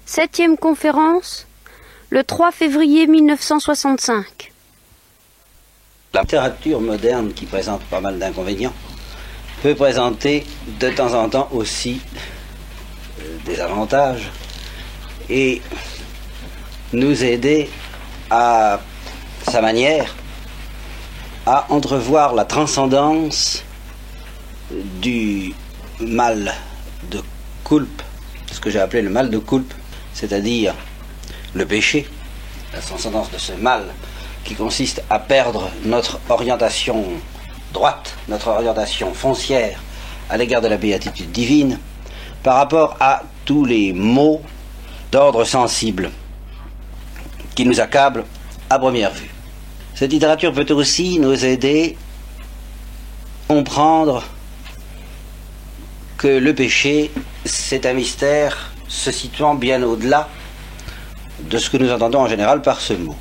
Septième conférence, le 3 février 1965. La littérature moderne, qui présente pas mal d'inconvénients, peut présenter de temps en temps aussi des avantages et nous aider à sa manière à entrevoir la transcendance du mal de culpe, ce que j'ai appelé le mal de culpe, c'est-à-dire le péché, la transcendance de ce mal qui consiste à perdre notre orientation droite, notre orientation foncière à l'égard de la béatitude divine, par rapport à tous les maux d'ordre sensible qui nous accablent à première vue. Cette littérature peut aussi nous aider à comprendre que le péché, c'est un mystère se situant bien au-delà de ce que nous entendons en général par ce mot.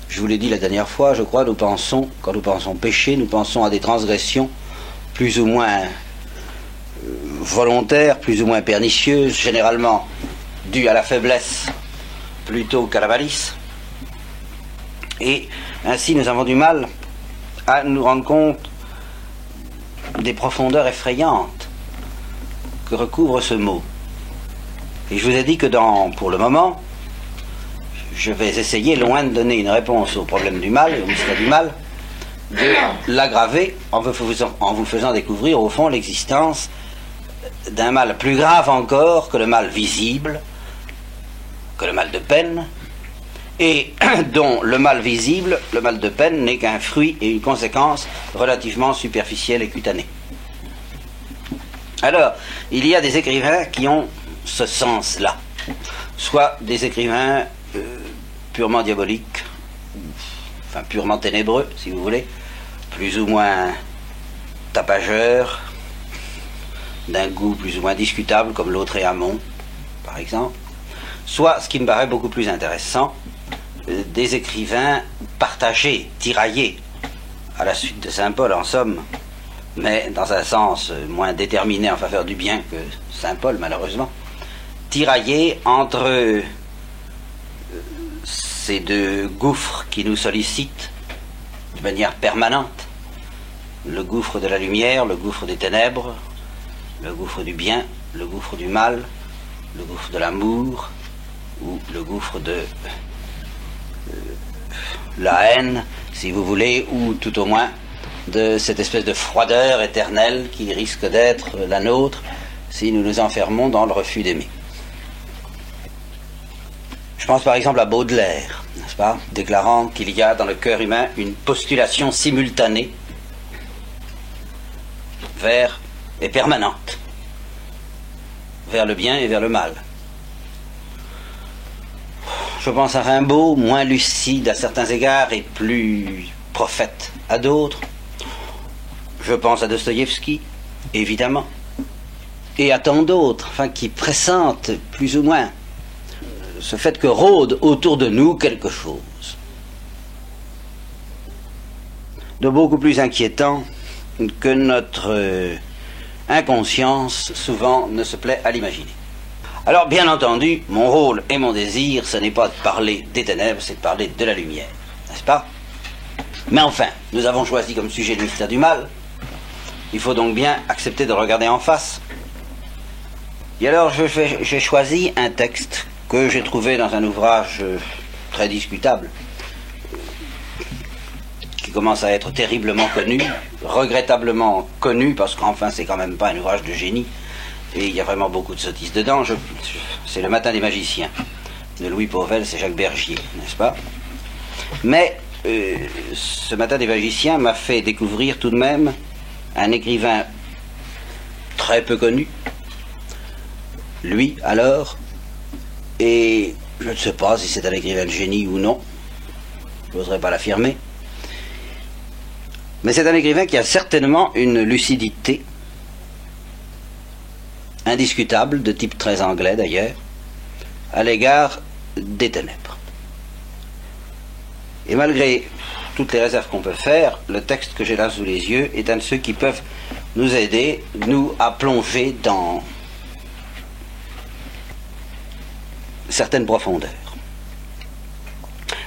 Je vous l'ai dit la dernière fois, je crois, quand nous pensons péché, nous pensons à des transgressions plus ou moins volontaires, plus ou moins pernicieuses, généralement dues à la faiblesse plutôt qu'à la malice. Et ainsi nous avons du mal à nous rendre compte des profondeurs effrayantes que recouvre ce mot. Et je vous ai dit que pour le moment, je vais essayer, loin de donner une réponse au problème du mal, au mystère du mal, de l'aggraver en vous faisant découvrir au fond l'existence d'un mal plus grave encore que le mal visible, que le mal de peine, et dont le mal visible, le mal de peine, n'est qu'un fruit et une conséquence relativement superficielle et cutanée. Alors, il y a des écrivains qui ont ce sens-là, soit des écrivains purement diaboliques, enfin purement ténébreux, si vous voulez, plus ou moins tapageurs, d'un goût plus ou moins discutable, comme Lautréamont, par exemple, soit, ce qui me paraît beaucoup plus intéressant, des écrivains partagés, tiraillés, à la suite de Saint Paul en somme, mais dans un sens moins déterminé en faveur du bien que Saint Paul, malheureusement, tiraillés entre ces deux gouffres qui nous sollicitent de manière permanente, le gouffre de la lumière, le gouffre des ténèbres, le gouffre du bien, le gouffre du mal, le gouffre de l'amour, ou le gouffre de la haine, si vous voulez, ou tout au moins de cette espèce de froideur éternelle qui risque d'être la nôtre si nous nous enfermons dans le refus d'aimer. Je pense par exemple à Baudelaire, n'est-ce pas, déclarant qu'il y a dans le cœur humain une postulation simultanée vers et permanente vers le bien et vers le mal. Je pense à Rimbaud, moins lucide à certains égards et plus prophète à d'autres. Je pense à Dostoïevski, évidemment, et à tant d'autres, enfin, qui pressentent plus ou moins ce fait que rôde autour de nous quelque chose de beaucoup plus inquiétant que notre inconscience souvent ne se plaît à l'imaginer. Alors, bien entendu, mon rôle et mon désir, ce n'est pas de parler des ténèbres, c'est de parler de la lumière, n'est-ce pas? Mais enfin, nous avons choisi comme sujet le mystère du mal. Il faut donc bien accepter de le regarder en face. Et alors, j'ai choisi un texte que j'ai trouvé dans un ouvrage très discutable, qui commence à être terriblement connu, regrettablement connu, parce qu'enfin, c'est quand même pas un ouvrage de génie, et il y a vraiment beaucoup de sottises dedans. C'est Le Matin des magiciens, de Louis Pauwels et Jacques Bergier, n'est-ce pas? Mais ce Matin des magiciens m'a fait découvrir tout de même un écrivain très peu connu, lui alors, et je ne sais pas si c'est un écrivain de génie ou non, je n'oserais pas l'affirmer, mais c'est un écrivain qui a certainement une lucidité indiscutable, de type très anglais d'ailleurs, à l'égard des ténèbres. Et malgré toutes les réserves qu'on peut faire, le texte que j'ai là sous les yeux est un de ceux qui peuvent nous aider, nous, à plonger dans certaine profondeur.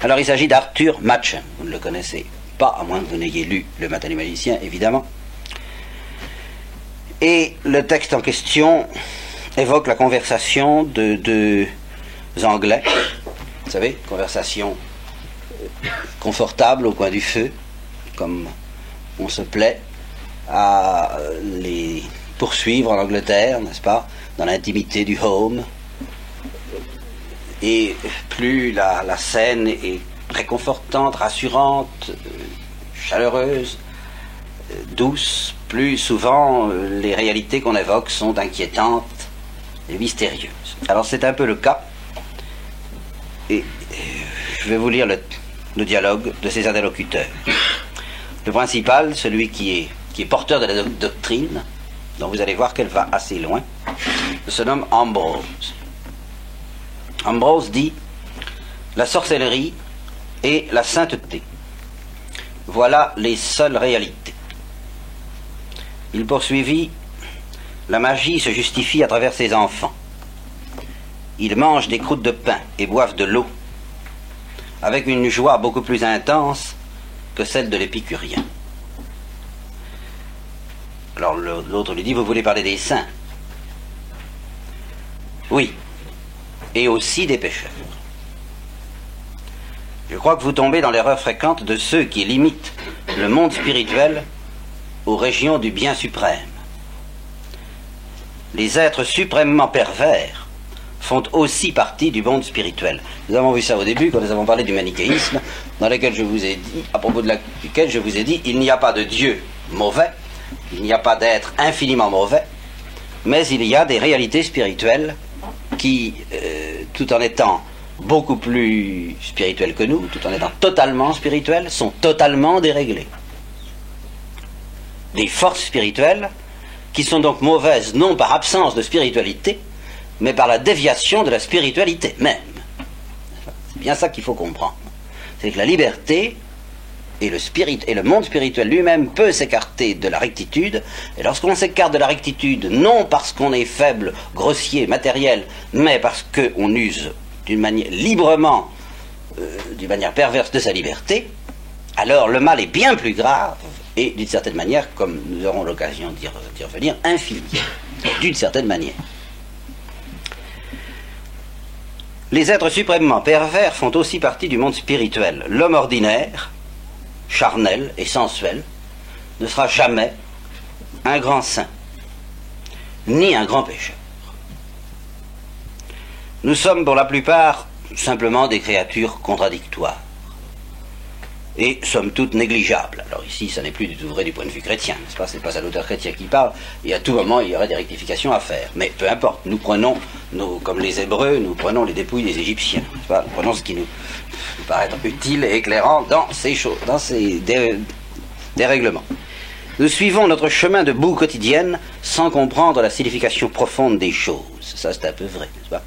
Alors il s'agit d'Arthur Machen, vous ne le connaissez pas, à moins que vous n'ayez lu Le Matin des magiciens, évidemment. Et le texte en question évoque la conversation de deux Anglais, vous savez, conversation confortable au coin du feu, comme on se plaît à les poursuivre en Angleterre, n'est-ce pas, dans l'intimité du home. Et plus la scène est réconfortante, rassurante, chaleureuse, douce, plus souvent les réalités qu'on évoque sont inquiétantes et mystérieuses. Alors c'est un peu le cas, et je vais vous lire le dialogue de ces interlocuteurs. Le principal, celui qui est porteur de la doctrine, dont vous allez voir qu'elle va assez loin, se nomme Ambrose. Ambrose dit: la sorcellerie et la sainteté, voilà les seules réalités. Il poursuivit: la magie se justifie à travers ses enfants. Ils mangent des croûtes de pain et boivent de l'eau, avec une joie beaucoup plus intense que celle de l'épicurien. Alors l'autre lui dit: vous voulez parler des saints? Oui, et aussi des pécheurs. Je crois que vous tombez dans l'erreur fréquente de ceux qui limitent le monde spirituel aux régions du bien suprême. Les êtres suprêmement pervers font aussi partie du monde spirituel. Nous avons vu ça au début, quand nous avons parlé du manichéisme, dans lequel je vous ai dit, à propos duquel je vous ai dit, il n'y a pas de Dieu mauvais, il n'y a pas d'être infiniment mauvais, mais il y a des réalités spirituelles qui, tout en étant beaucoup plus spirituelles que nous, tout en étant totalement spirituelles, sont totalement déréglées. Des forces spirituelles qui sont donc mauvaises non par absence de spiritualité, mais par la déviation de la spiritualité même. C'est bien ça qu'il faut comprendre. C'est que la liberté et le monde spirituel lui-même peut s'écarter de la rectitude, et lorsqu'on s'écarte de la rectitude, non parce qu'on est faible, grossier, matériel, mais parce qu'on use d'une manière librement, d'une manière perverse de sa liberté, alors le mal est bien plus grave, et d'une certaine manière, comme nous aurons l'occasion d'y revenir, infini, d'une certaine manière. Les êtres suprêmement pervers font aussi partie du monde spirituel. L'homme ordinaire, charnel et sensuel, ne sera jamais un grand saint, ni un grand pécheur. Nous sommes pour la plupart simplement des créatures contradictoires, et somme toute négligeables. Alors ici, ça n'est plus du tout vrai du point de vue chrétien, n'est-ce pas? C'est pas à l'auteur chrétien qui parle, et à tout moment, il y aurait des rectifications à faire. Mais peu importe, nous prenons, comme les Hébreux, nous prenons les dépouilles des Égyptiens, n'est-ce pas? Nous prenons ce qui nous paraît utile et éclairant dans ces choses, dans ces dérèglements. Nous suivons notre chemin de boue quotidienne sans comprendre la signification profonde des choses. Ça, c'est un peu vrai, n'est-ce pas?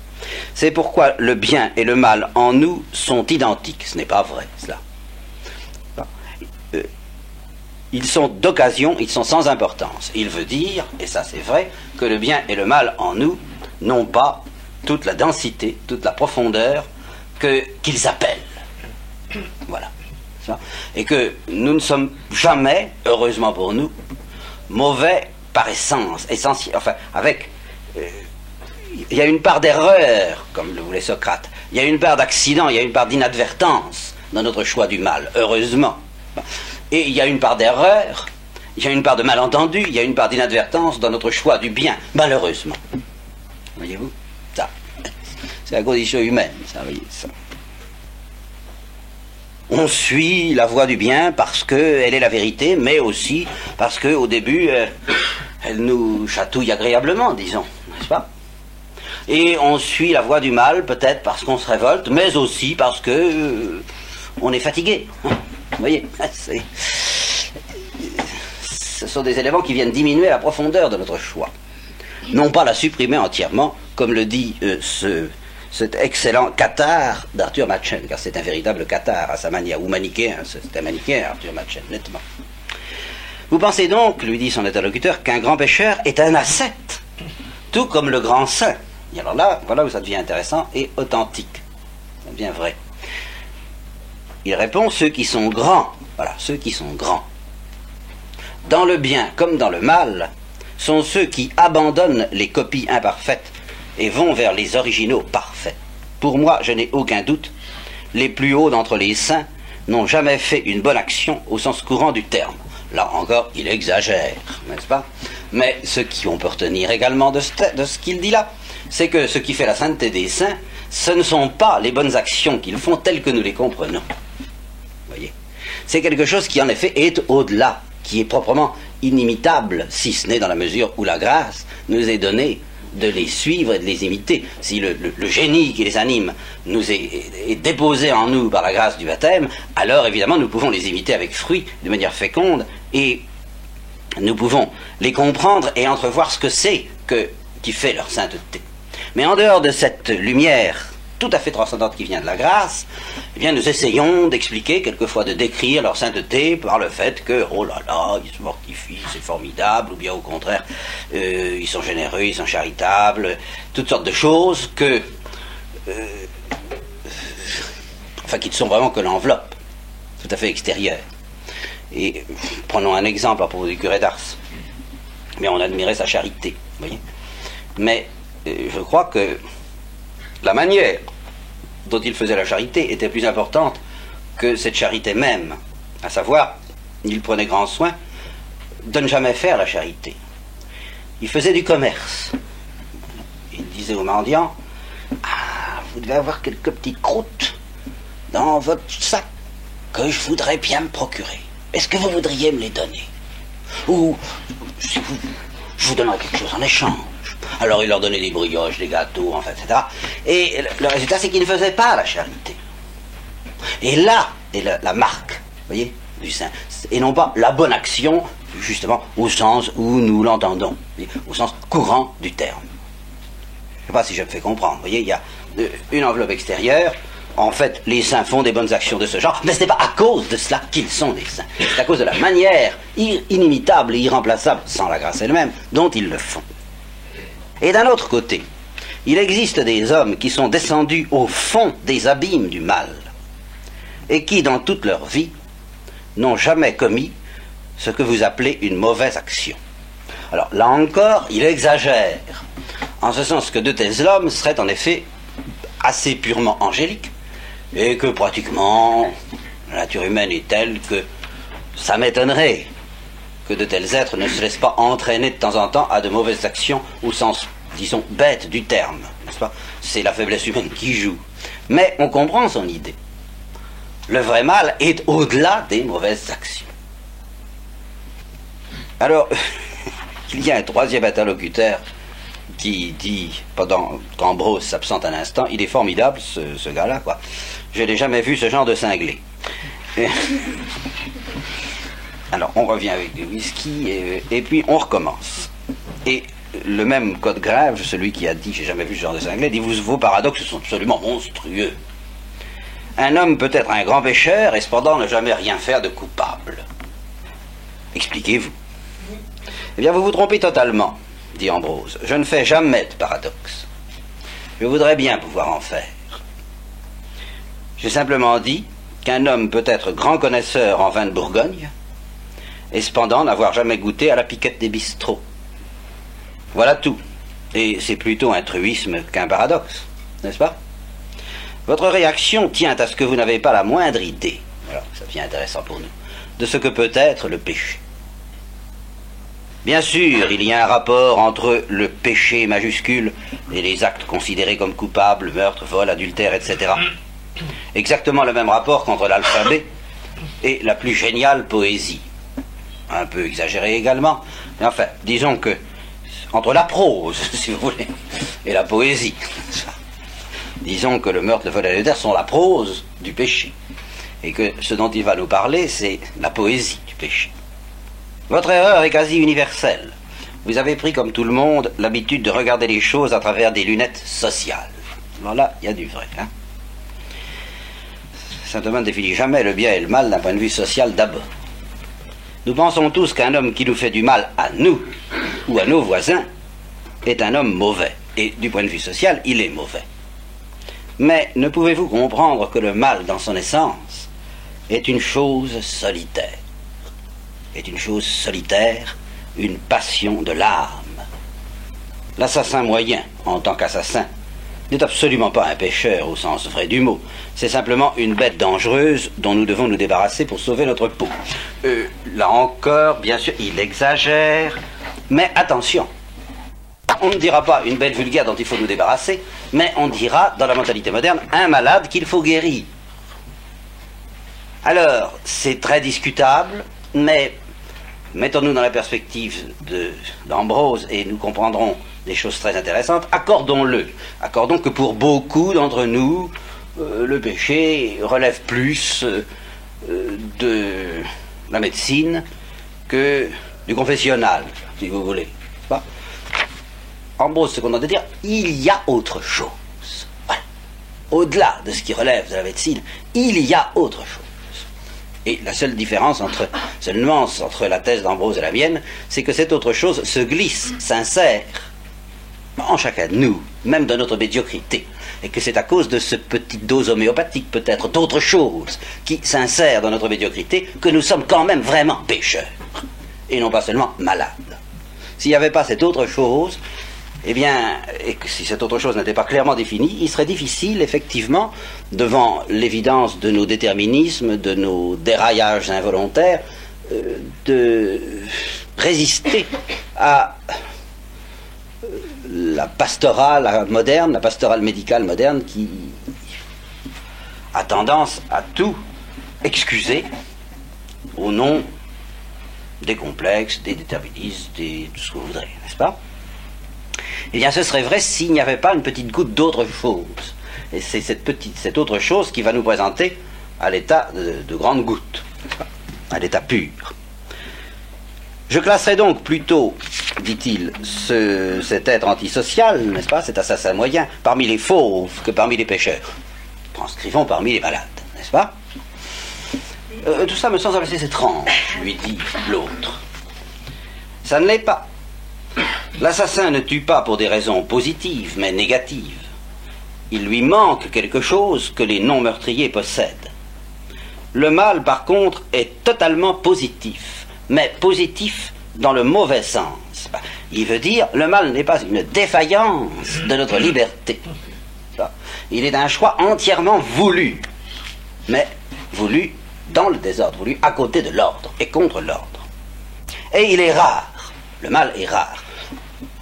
C'est pourquoi le bien et le mal en nous sont identiques. Ce n'est pas vrai, cela. Ils sont d'occasion, ils sont sans importance. Il veut dire, et ça c'est vrai, que le bien et le mal en nous n'ont pas toute la densité, toute la profondeur qu'ils appellent. Voilà. Et que nous ne sommes jamais, heureusement pour nous, mauvais par essence, essentiel, enfin, avec... il y a une part d'erreur, comme le voulait Socrate, il y a une part d'accident, il y a une part d'inadvertance dans notre choix du mal, heureusement. Et il y a une part d'erreur, il y a une part de malentendu, il y a une part d'inadvertance dans notre choix du bien, malheureusement. Voyez-vous? Ça, c'est la condition humaine, ça, voyez ça. On suit la voie du bien parce qu'elle est la vérité, mais aussi parce qu'au début, elle nous chatouille agréablement, disons, n'est-ce pas? Et on suit la voie du mal, peut-être parce qu'on se révolte, mais aussi parce que on est fatigué. Vous voyez, ce sont des éléments qui viennent diminuer la profondeur de notre choix. Non pas la supprimer entièrement, comme le dit cet excellent cathare d'Arthur Machen, car c'est un véritable cathare à sa manière, ou manichéen, c'est un manichéen Arthur Machen, nettement. Vous pensez donc, lui dit son interlocuteur, qu'un grand pécheur est un ascète, tout comme le grand saint. Et alors là, voilà où ça devient intéressant et authentique. Ça devient vrai. Il répond ceux qui sont grands, voilà, ceux qui sont grands, dans le bien comme dans le mal, sont ceux qui abandonnent les copies imparfaites et vont vers les originaux parfaits. Pour moi, je n'ai aucun doute, les plus hauts d'entre les saints n'ont jamais fait une bonne action au sens courant du terme. Là encore, il exagère, n'est-ce pas? Mais ce qu'on peut retenir également de ce qu'il dit là, c'est que ce qui fait la sainteté des saints, ce ne sont pas les bonnes actions qu'ils font telles que nous les comprenons. Voyez, c'est quelque chose qui en effet est au-delà, qui est proprement inimitable, si ce n'est dans la mesure où la grâce nous est donnée de les suivre et de les imiter. Si le génie qui les anime nous est déposé en nous par la grâce du baptême, alors évidemment nous pouvons les imiter avec fruit, de manière féconde, et nous pouvons les comprendre et entrevoir ce que c'est qui fait leur sainteté. Mais en dehors de cette lumière tout à fait transcendante qui vient de la grâce, eh bien nous essayons d'expliquer, quelquefois de décrire leur sainteté par le fait que, oh là là, ils se mortifient, c'est formidable, ou bien au contraire, ils sont généreux, ils sont charitables, toutes sortes de choses qui ne sont vraiment que l'enveloppe, tout à fait extérieure. Et prenons un exemple à propos du curé d'Ars. Mais on admirait sa charité, vous voyez. Mais je crois que la manière dont il faisait la charité était plus importante que cette charité même. À savoir, il prenait grand soin de ne jamais faire la charité. Il faisait du commerce. Il disait aux mendiants, « Ah, vous devez avoir quelques petites croûtes dans votre sac que je voudrais bien me procurer. Est-ce que vous voudriez me les donner? Ou si je vous donnerai quelque chose en échange. » Alors il leur donnait des brioches, des gâteaux, enfin, etc. Et le résultat, c'est qu'ils ne faisaient pas la charité. Et là est la marque, vous voyez, du saint. Et non pas la bonne action, justement, au sens où nous l'entendons, au sens courant du terme. Je ne sais pas si je me fais comprendre. Vous voyez, il y a une enveloppe extérieure. En fait, les saints font des bonnes actions de ce genre, mais ce n'est pas à cause de cela qu'ils sont des saints. C'est à cause de la manière inimitable et irremplaçable, sans la grâce elle-même, dont ils le font. Et d'un autre côté, il existe des hommes qui sont descendus au fond des abîmes du mal et qui, dans toute leur vie, n'ont jamais commis ce que vous appelez une mauvaise action. Alors, là encore, il exagère, en ce sens que de tels hommes seraient en effet assez purement angéliques et que pratiquement la nature humaine est telle que ça m'étonnerait que de tels êtres ne se laissent pas entraîner de temps en temps à de mauvaises actions au sens, disons, bête du terme, n'est-ce pas? C'est la faiblesse humaine qui joue. Mais on comprend son idée. Le vrai mal est au-delà des mauvaises actions. Alors, il y a un troisième interlocuteur qui dit, pendant qu'Ambrose s'absente un instant, il est formidable ce gars-là, quoi. Je n'ai jamais vu ce genre de cinglé. Alors, on revient avec du whisky et puis on recommence. Et le même Code Grave, celui qui a dit « j'ai jamais vu ce genre de cinglé », dit « vos paradoxes sont absolument monstrueux. Un homme peut être un grand pécheur et cependant ne jamais rien faire de coupable. Expliquez-vous. » Eh bien, vous vous trompez totalement, dit Ambrose. Je ne fais jamais de paradoxe. Je voudrais bien pouvoir en faire. J'ai simplement dit qu'un homme peut être grand connaisseur en vin de Bourgogne et cependant n'avoir jamais goûté à la piquette des bistrots. Voilà tout. Et c'est plutôt un truisme qu'un paradoxe, n'est-ce pas? Votre réaction tient à ce que vous n'avez pas la moindre idée, alors ça devient intéressant pour nous, de ce que peut être le péché. Bien sûr, il y a un rapport entre le péché majuscule et les actes considérés comme coupables, meurtre, vol, adultère, etc. Exactement le même rapport qu'entre l'alphabet et la plus géniale poésie. Un peu exagéré également, mais enfin, disons que entre la prose, si vous voulez, et la poésie, disons que le meurtre, le vol et l'adultère sont la prose du péché, et que ce dont il va nous parler, c'est la poésie du péché. Votre erreur est quasi universelle. Vous avez pris, comme tout le monde, l'habitude de regarder les choses à travers des lunettes sociales. Alors là, il y a du vrai, hein. Saint-Thomas ne définit jamais le bien et le mal d'un point de vue social d'abord. Nous pensons tous qu'un homme qui nous fait du mal à nous ou à nos voisins est un homme mauvais. et du point de vue social, il est mauvais. Mais ne pouvez-vous comprendre que le mal, dans son essence, est une chose solitaire, une passion de l'âme. L'assassin moyen, en tant qu'assassin, n'est absolument pas un pécheur au sens vrai du mot. C'est simplement une bête dangereuse dont nous devons nous débarrasser pour sauver notre peau. Là encore, bien sûr, il exagère, mais attention. On ne dira pas une bête vulgaire dont il faut nous débarrasser, mais on dira, dans la mentalité moderne, un malade qu'il faut guérir. Alors, c'est très discutable, mais mettons-nous dans la perspective d'Ambrose et nous comprendrons des choses très intéressantes. Accordons-le. Accordons que pour beaucoup d'entre nous, le péché relève plus de la médecine que du confessionnal, si vous voulez. Pas Ambrose, ce qu'on a de dire, il y a autre chose. Voilà. Au-delà de ce qui relève de la médecine, il y a autre chose. Et la seule différence entre la thèse d'Ambrose et la mienne, c'est que cette autre chose se glisse, s'insère en chacun de nous, même dans notre médiocrité. Et que c'est à cause de ce petit dose homéopathique, peut-être, d'autre chose qui s'insère dans notre médiocrité, que nous sommes quand même vraiment pécheurs. Et non pas seulement malades. S'il n'y avait pas cette autre chose, eh bien, et que si cette autre chose n'était pas clairement définie, il serait difficile, effectivement, devant l'évidence de nos déterminismes, de nos déraillages involontaires, de résister à la pastorale moderne, la pastorale médicale moderne qui a tendance à tout excuser au nom des complexes, des déterminismes, tout ce que vous voudrez, n'est-ce pas? Eh bien, ce serait vrai s'il n'y avait pas une petite goutte d'autre chose. Et c'est cette autre chose qui va nous présenter à l'état de grande goutte, à l'état pur. Je classerai donc plutôt, dit-il, cet être antisocial, n'est-ce pas, cet assassin moyen, parmi les fauves que parmi les pécheurs. Transcrivons parmi les malades, n'est-ce pas? Tout ça me semble assez étrange, lui dit l'autre. Ça ne l'est pas. L'assassin ne tue pas pour des raisons positives, mais négatives. Il lui manque quelque chose que les non-meurtriers possèdent. Le mal, par contre, est totalement positif, mais positif dans le mauvais sens. Il veut dire, le mal n'est pas une défaillance de notre liberté. Il est un choix entièrement voulu, mais voulu dans le désordre, voulu à côté de l'ordre et contre l'ordre. Et il est rare, le mal est rare.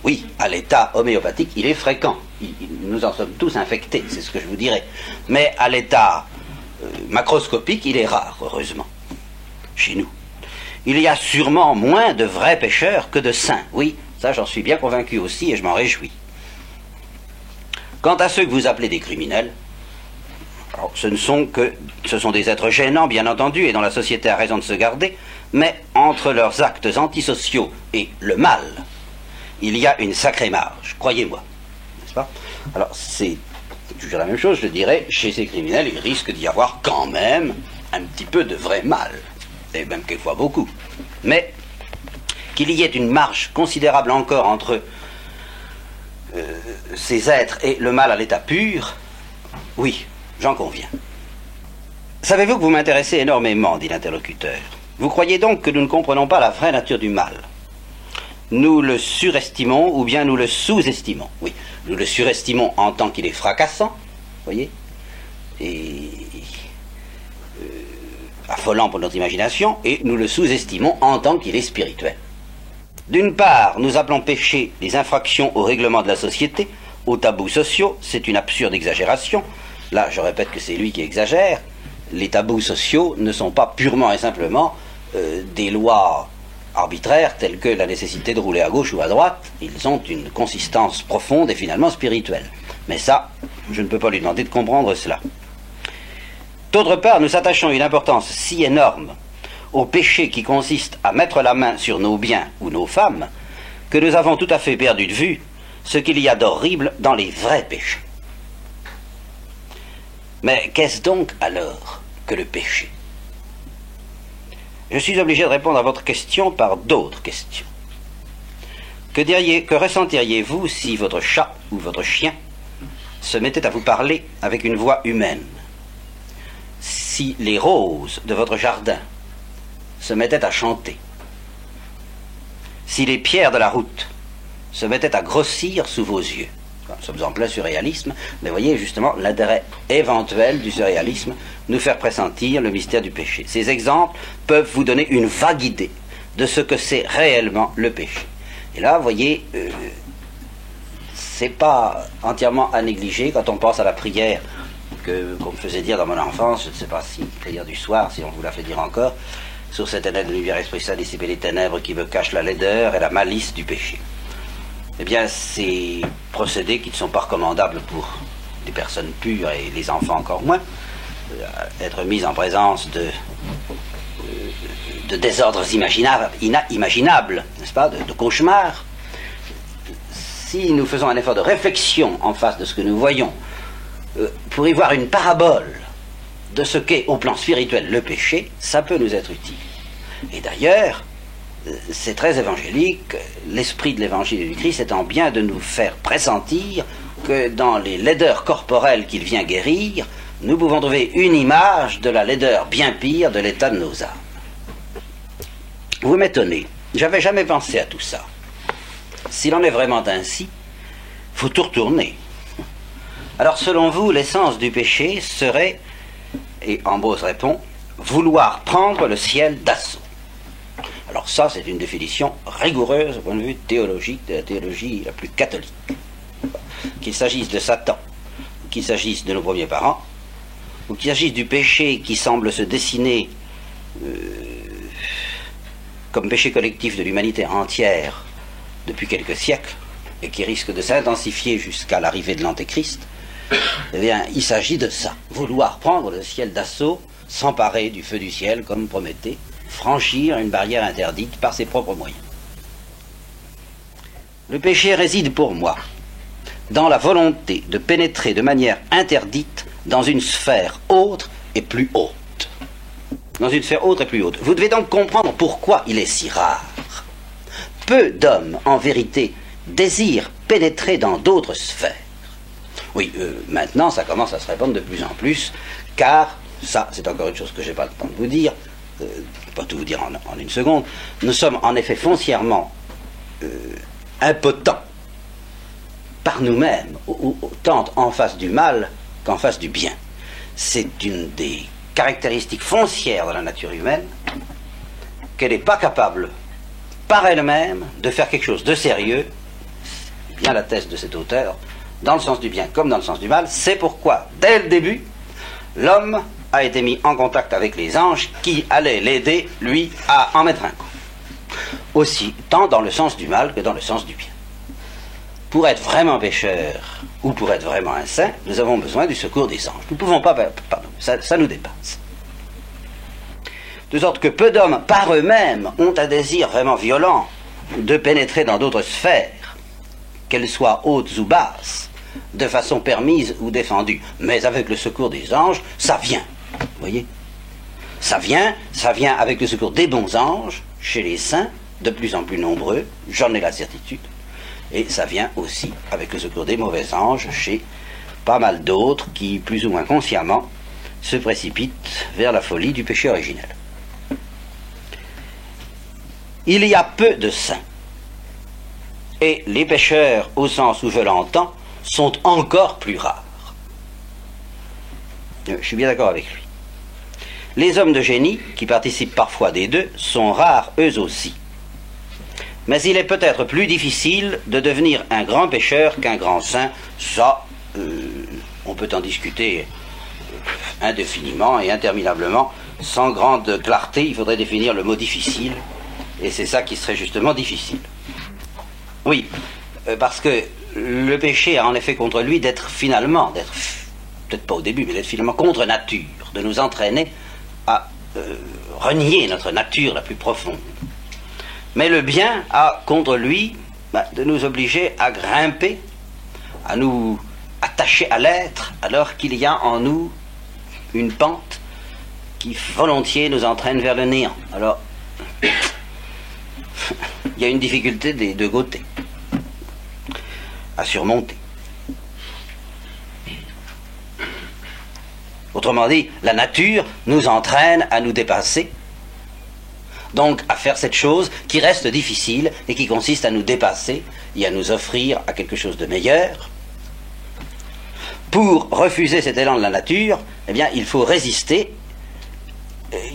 Oui, à l'état homéopathique, il est fréquent. Nous en sommes tous infectés, c'est ce que je vous dirais. Mais à l'état macroscopique, il est rare, heureusement, chez nous. Il y a sûrement moins de vrais pécheurs que de saints. Oui, ça j'en suis bien convaincu aussi et je m'en réjouis. Quant à ceux que vous appelez des criminels, alors, ce sont des êtres gênants, bien entendu, et dont la société a raison de se garder, mais entre leurs actes antisociaux et le mal, il y a une sacrée marge, croyez-moi, n'est-ce pas? Alors, c'est toujours la même chose, je dirais, chez ces criminels, il risque d'y avoir quand même un petit peu de vrai mal, et même quelquefois beaucoup. Mais qu'il y ait une marge considérable encore entre ces êtres et le mal à l'état pur, oui, j'en conviens. Savez-vous que vous m'intéressez énormément, dit l'interlocuteur. Vous croyez donc que nous ne comprenons pas la vraie nature du mal? Nous le surestimons ou bien nous le sous-estimons. Oui, nous le surestimons en tant qu'il est fracassant, voyez, et affolant pour notre imagination, et nous le sous-estimons en tant qu'il est spirituel. D'une part, nous appelons péché les infractions au règlement de la société, aux tabous sociaux, c'est une absurde exagération. Là, je répète que c'est lui qui exagère. Les tabous sociaux ne sont pas purement et simplement des lois arbitraires telles que la nécessité de rouler à gauche ou à droite. Ils ont une consistance profonde et finalement spirituelle. Mais ça, je ne peux pas lui demander de comprendre cela. D'autre part, nous attachons une importance si énorme au péché qui consiste à mettre la main sur nos biens ou nos femmes que nous avons tout à fait perdu de vue ce qu'il y a d'horrible dans les vrais péchés. Mais qu'est-ce donc alors que le péché? Je suis obligé de répondre à votre question par d'autres questions. Que ressentiriez-vous si votre chat ou votre chien se mettait à vous parler avec une voix humaine? Si les roses de votre jardin se mettaient à chanter? Si les pierres de la route se mettaient à grossir sous vos yeux? Nous sommes en plein surréalisme, mais voyez justement l'intérêt éventuel du surréalisme, nous faire pressentir le mystère du péché. Ces exemples peuvent vous donner une vague idée de ce que c'est réellement le péché. Et là, vous voyez, c'est pas entièrement à négliger quand on pense à la prière qu'on me faisait dire dans mon enfance, je ne sais pas si prière du soir, si on vous l'a fait dire encore, sur cette année de lumière, Esprit Saint, dissiper les ténèbres qui me cachent la laideur et la malice du péché. Eh bien, ces procédés qui ne sont pas recommandables pour les personnes pures et les enfants encore moins, être mis en présence de désordres imaginables, n'est-ce pas, de cauchemars. Si nous faisons un effort de réflexion en face de ce que nous voyons, pour y voir une parabole de ce qu'est au plan spirituel le péché, ça peut nous être utile. Et d'ailleurs, c'est très évangélique, l'esprit de l'évangile du Christ étant bien de nous faire pressentir que dans les laideurs corporelles qu'il vient guérir, nous pouvons trouver une image de la laideur bien pire de l'état de nos âmes. Vous m'étonnez, j'avais jamais pensé à tout ça. S'il en est vraiment ainsi, il faut tout retourner. Alors selon vous, l'essence du péché serait, et Ambrose répond, vouloir prendre le ciel d'assaut. Alors ça, c'est une définition rigoureuse au point de vue théologique, de la théologie la plus catholique. Qu'il s'agisse de Satan, qu'il s'agisse de nos premiers parents, ou qu'il s'agisse du péché qui semble se dessiner comme péché collectif de l'humanité entière depuis quelques siècles, et qui risque de s'intensifier jusqu'à l'arrivée de l'Antéchrist, eh bien, il s'agit de ça, vouloir prendre le ciel d'assaut, s'emparer du feu du ciel, comme Prométhée, franchir une barrière interdite par ses propres moyens. Le péché réside pour moi dans la volonté de pénétrer de manière interdite dans une sphère autre et plus haute. Dans une sphère autre et plus haute. Vous devez donc comprendre pourquoi il est si rare. Peu d'hommes, en vérité, désirent pénétrer dans d'autres sphères. Oui, maintenant, ça commence à se répandre de plus en plus, car, ça, c'est encore une chose que je n'ai pas le temps de vous dire, pas tout vous dire en une seconde, nous sommes en effet foncièrement impotents par nous-mêmes, autant en face du mal qu'en face du bien. C'est une des caractéristiques foncières de la nature humaine qu'elle n'est pas capable par elle-même de faire quelque chose de sérieux, bien la thèse de cet auteur, dans le sens du bien comme dans le sens du mal. C'est pourquoi, dès le début, l'homme a été mis en contact avec les anges qui allaient l'aider, lui, à en mettre un coup. Aussi, tant dans le sens du mal que dans le sens du bien. Pour être vraiment pécheur ou pour être vraiment un saint, nous avons besoin du secours des anges. Nous ne pouvons pas, pardon, ça nous dépasse. De sorte que peu d'hommes, par eux-mêmes, ont un désir vraiment violent de pénétrer dans d'autres sphères, qu'elles soient hautes ou basses, de façon permise ou défendue. Mais avec le secours des anges, ça vient. Vous voyez ? Ça vient avec le secours des bons anges, chez les saints, de plus en plus nombreux, j'en ai la certitude. Et ça vient aussi avec le secours des mauvais anges, chez pas mal d'autres qui, plus ou moins consciemment, se précipitent vers la folie du péché originel. Il y a peu de saints. Et les pécheurs, au sens où je l'entends, sont encore plus rares. Je suis bien d'accord avec lui. Les hommes de génie, qui participent parfois des deux, sont rares eux aussi. Mais il est peut-être plus difficile de devenir un grand pécheur qu'un grand saint. Ça, on peut en discuter indéfiniment et interminablement. Sans grande clarté, il faudrait définir le mot difficile. Et c'est ça qui serait justement difficile. Oui, parce que le péché a en effet contre lui d'être finalement, peut-être pas au début, mais d'être finalement contre nature, de nous entraîner à renier notre nature la plus profonde. Mais le bien a contre lui de nous obliger à grimper, à nous attacher à l'être, alors qu'il y a en nous une pente qui volontiers nous entraîne vers le néant. Alors, il y a une difficulté des deux côtés. à surmonter. Autrement dit, la nature nous entraîne à nous dépasser, donc à faire cette chose qui reste difficile et qui consiste à nous dépasser et à nous offrir à quelque chose de meilleur. Pour refuser cet élan de la nature, eh bien, il faut résister,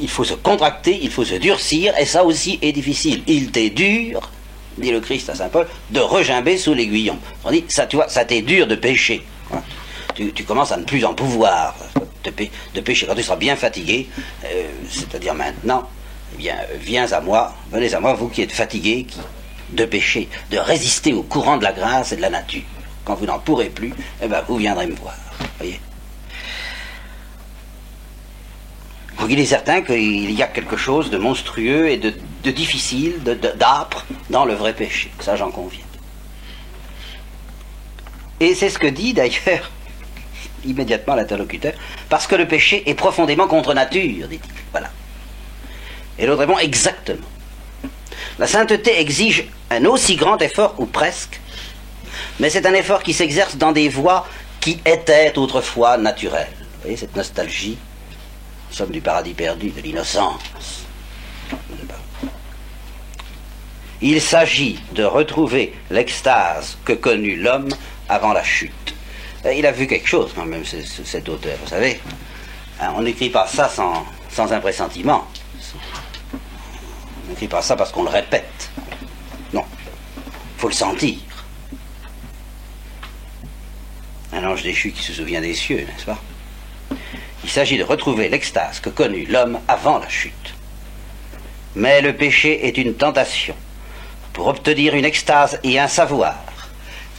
il faut se contracter, il faut se durcir, et ça aussi est difficile. Il t'est dur, dit le Christ à saint Paul, de regimber sous l'aiguillon. On dit, ça, tu vois, ça t'est dur de pécher. Tu commences à ne plus en pouvoir de pécher. Quand tu seras bien fatigué, c'est-à-dire maintenant, eh bien, venez à moi, vous qui êtes fatigués de pécher, de résister au courant de la grâce et de la nature. Quand vous n'en pourrez plus, eh bien, vous viendrez me voir. Voyez. Donc il est certain qu'il y a quelque chose de monstrueux et de difficile, d'âpre dans le vrai péché. Ça, j'en conviens. Et c'est ce que dit d'ailleurs immédiatement l'interlocuteur, parce que le péché est profondément contre nature, dit-il. Voilà. Et l'autre répond exactement. La sainteté exige un aussi grand effort, ou presque, mais c'est un effort qui s'exerce dans des voies qui étaient autrefois naturelles. Vous voyez cette nostalgie, nous sommes du paradis perdu, de l'innocence. Il s'agit de retrouver l'extase que connut l'homme avant la chute. Il a vu quelque chose quand même, cet auteur, vous savez. On n'écrit pas ça sans un pressentiment. On n'écrit pas ça parce qu'on le répète. Non, il faut le sentir. Un ange déchu qui se souvient des cieux, n'est-ce pas? Il s'agit de retrouver l'extase que connut l'homme avant la chute. Mais le péché est une tentation pour obtenir une extase et un savoir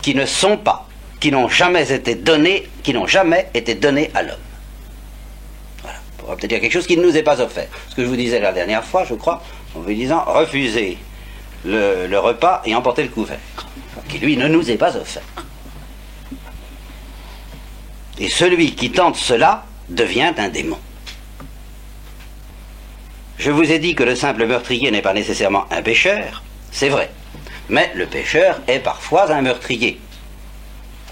qui ne sont pas, qui n'ont jamais été donnés à l'homme. Voilà, pour obtenir quelque chose qui ne nous est pas offert. Ce que je vous disais la dernière fois, je crois, en vous disant, refusez le repas et emportez le couvert, qui lui ne nous est pas offert. Et celui qui tente cela devient un démon. Je vous ai dit que le simple meurtrier n'est pas nécessairement un pécheur, c'est vrai, mais le pécheur est parfois un meurtrier.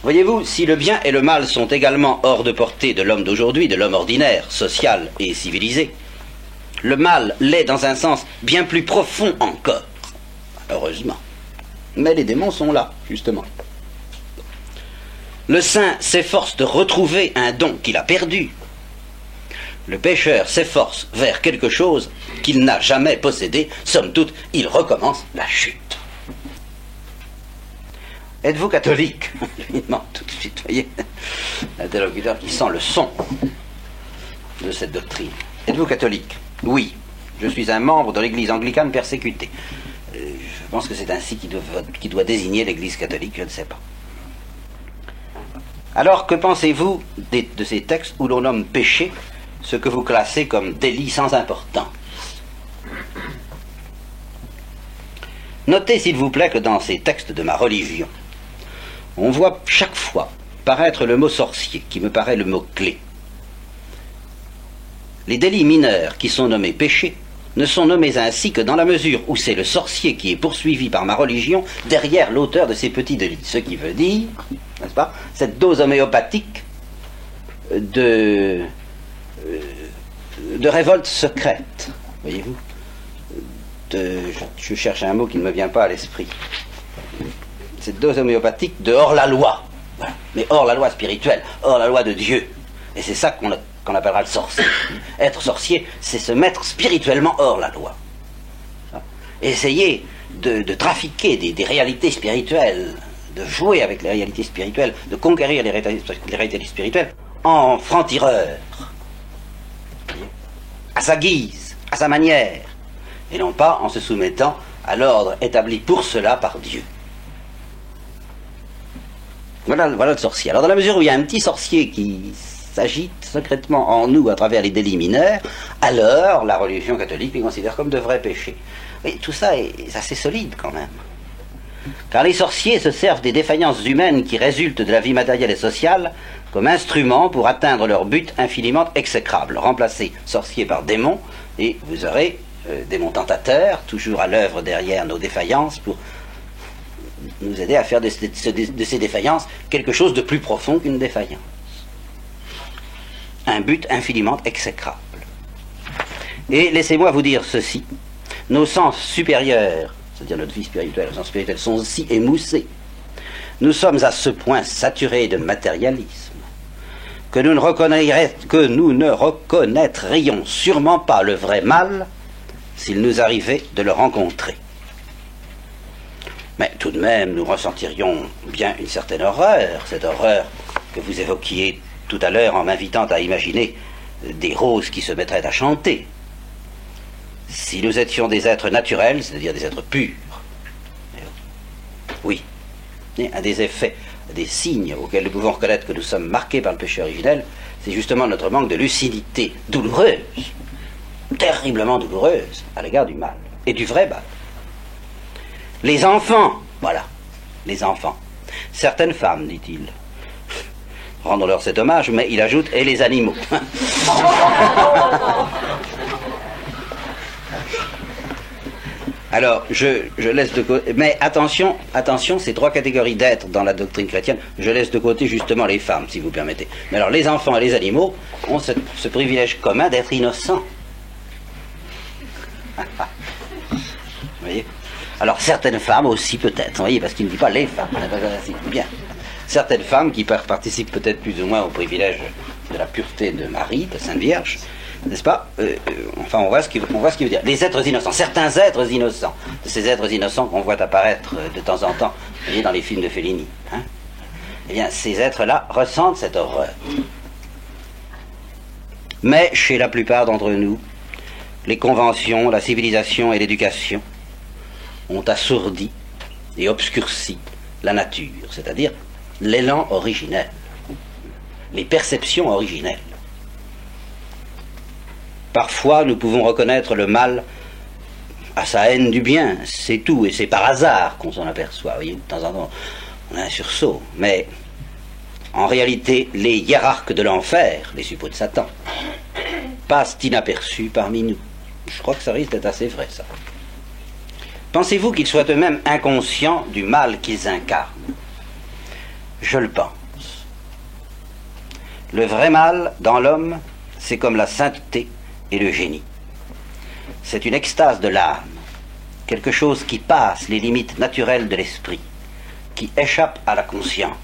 Voyez-vous, si le bien et le mal sont également hors de portée de l'homme d'aujourd'hui, de l'homme ordinaire, social et civilisé, le mal l'est dans un sens bien plus profond encore, heureusement. Mais les démons sont là, justement. Le saint s'efforce de retrouver un don qu'il a perdu. Le pécheur s'efforce vers quelque chose qu'il n'a jamais possédé. Somme toute, il recommence la chute. Êtes-vous catholique? Je lui demande tout de suite, voyez, l'interlocuteur qui sent le son de cette doctrine. Êtes-vous catholique? Oui, je suis un membre de l'église anglicane persécutée. Je pense que c'est ainsi qui doit désigner l'église catholique, je ne sais pas. Alors, que pensez-vous de ces textes où l'on nomme péché ce que vous classez comme délit sans importance? Notez, s'il vous plaît, que dans ces textes de ma religion, on voit chaque fois paraître le mot sorcier, qui me paraît le mot clé. Les délits mineurs qui sont nommés péchés ne sont nommés ainsi que dans la mesure où c'est le sorcier qui est poursuivi par ma religion derrière l'auteur de ces petits délits. Ce qui veut dire, n'est-ce pas, cette dose homéopathique de révolte secrète, voyez-vous. Je cherche un mot qui ne me vient pas à l'esprit. Cette dose homéopathique de hors-la-loi. Voilà. Mais hors-la-loi spirituelle, hors-la-loi de Dieu. Et c'est ça qu'on appellera le sorcier. Être sorcier, c'est se mettre spirituellement hors la loi. Essayer de trafiquer des réalités spirituelles, de jouer avec les réalités spirituelles, de conquérir les réalités spirituelles en franc-tireur. À sa guise, à sa manière. Et non pas en se soumettant à l'ordre établi pour cela par Dieu. Voilà le sorcier. Alors dans la mesure où il y a un petit sorcier qui s'agite secrètement en nous à travers les délits mineurs, alors la religion catholique les considère comme de vrais péchés. Mais tout ça est assez solide quand même. Car les sorciers se servent des défaillances humaines qui résultent de la vie matérielle et sociale comme instruments pour atteindre leur but infiniment exécrable. Remplacez sorcier par démon et vous aurez démons tentateurs, toujours à l'œuvre derrière nos défaillances pour nous aider à faire de ces défaillances quelque chose de plus profond qu'une défaillance. Un but infiniment exécrable. Et laissez-moi vous dire ceci, nos sens supérieurs, c'est-à-dire notre vie spirituelle, nos sens spirituels sont aussi émoussés. Nous sommes à ce point saturés de matérialisme que nous ne reconnaîtrions sûrement pas le vrai mal s'il nous arrivait de le rencontrer. Mais tout de même, nous ressentirions bien une certaine horreur, cette horreur que vous évoquiez tout à l'heure en m'invitant à imaginer des roses qui se mettraient à chanter. Si nous étions des êtres naturels, c'est-à-dire des êtres purs, oui, un des effets, des signes auxquels nous pouvons reconnaître que nous sommes marqués par le péché originel, c'est justement notre manque de lucidité douloureuse, terriblement douloureuse, à l'égard du mal, et du vrai mal. Les enfants, voilà, les enfants. Certaines femmes, dit-il, rendons-leur cet hommage, mais il ajoute, et les animaux. Alors, je laisse de côté, mais attention, ces trois catégories d'êtres dans la doctrine chrétienne, je laisse de côté justement les femmes, si vous permettez. Mais alors, les enfants et les animaux ont ce privilège commun d'être innocents. Vous voyez ? Alors, certaines femmes aussi peut-être, vous voyez, parce qu'il ne dit pas les femmes, bien. Certaines femmes qui participent peut-être plus ou moins au privilège de la pureté de Marie, de Sainte Vierge, n'est-ce pas ? Enfin, on voit ce qu'il veut dire. Les êtres innocents, certains êtres innocents, de ces êtres innocents qu'on voit apparaître de temps en temps, vous voyez, dans les films de Fellini, hein ? Eh bien, ces êtres-là ressentent cette horreur. Mais chez la plupart d'entre nous, les conventions, la civilisation et l'éducation ont assourdi et obscurci la nature, c'est-à-dire l'élan originel, les perceptions originelles. Parfois, nous pouvons reconnaître le mal à sa haine du bien, c'est tout, et c'est par hasard qu'on s'en aperçoit. Vous voyez, de temps en temps, on a un sursaut. Mais, en réalité, les hiérarques de l'enfer, les suppôts de Satan, passent inaperçus parmi nous. Je crois que ça risque d'être assez vrai, ça. Pensez-vous qu'ils soient eux-mêmes inconscients du mal qu'ils incarnent ? Je le pense. Le vrai mal, dans l'homme, c'est comme la sainteté et le génie. C'est une extase de l'âme, quelque chose qui passe les limites naturelles de l'esprit, qui échappe à la conscience.